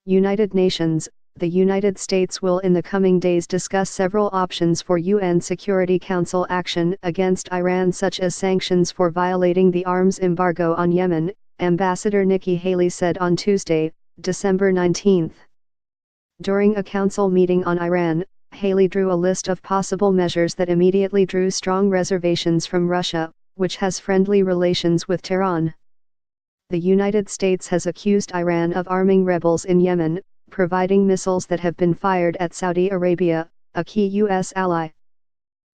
United Nations. The United States will in the coming days discuss several options for UN Security Council action against Iran, such as sanctions for violating the arms embargo on Yemen, Ambassador Nikki Haley said on Tuesday, December 19. During a council meeting on Iran, Haley drew a list of possible measures that immediately drew strong reservations from Russia, which has friendly relations with Tehran. The United States has accused Iran of arming rebels in Yemen, providing missiles that have been fired at Saudi Arabia, a key U.S. ally.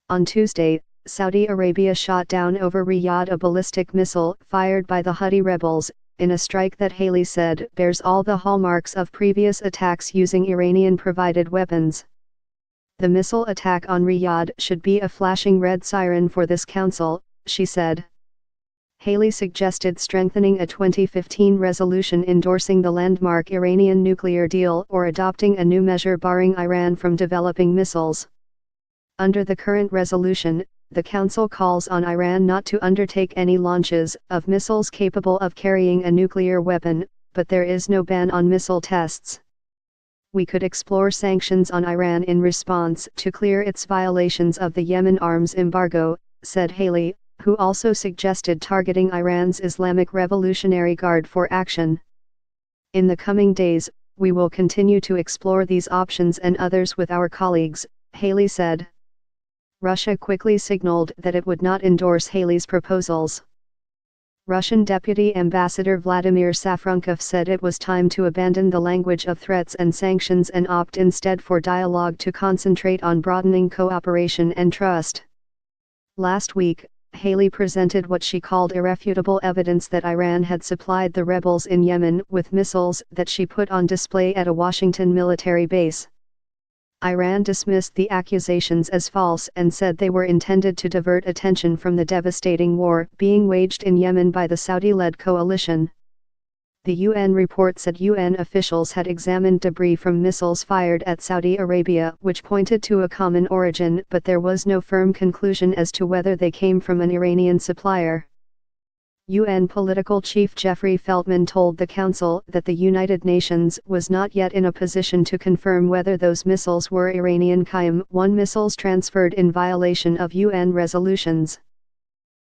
On Tuesday, Saudi Arabia shot down over Riyadh a ballistic missile fired by the Houthi rebels, in a strike that Haley said bears all the hallmarks of previous attacks using Iranian-provided weapons. The missile attack on Riyadh should be a flashing red siren for this council, she said. Haley suggested strengthening a 2015 resolution endorsing the landmark Iranian nuclear deal or adopting a new measure barring Iran from developing missiles. Under the current resolution, the Council calls on Iran not to undertake any launches of missiles capable of carrying a nuclear weapon, but there is no ban on missile tests. We could explore sanctions on Iran in response to clear its violations of the Yemen arms embargo, said Haley, who also suggested targeting Iran's Islamic Revolutionary Guard for action. In the coming days, we will continue to explore these options and others with our colleagues, Haley said. Russia quickly signaled that it would not endorse Haley's proposals. Russian Deputy Ambassador Vladimir Safronkov said it was time to abandon the language of threats and sanctions and opt instead for dialogue to concentrate on broadening cooperation and trust. Last week, Haley presented what she called irrefutable evidence that Iran had supplied the rebels in Yemen with missiles that she put on display at a Washington military base. Iran dismissed the accusations as false and said they were intended to divert attention from the devastating war being waged in Yemen by the Saudi-led coalition. The UN report said UN officials had examined debris from missiles fired at Saudi Arabia, which pointed to a common origin, but there was no firm conclusion as to whether they came from an Iranian supplier. UN political chief Jeffrey Feltman told the Council that the United Nations was not yet in a position to confirm whether those missiles were Iranian Qaem-1 missiles transferred in violation of UN resolutions.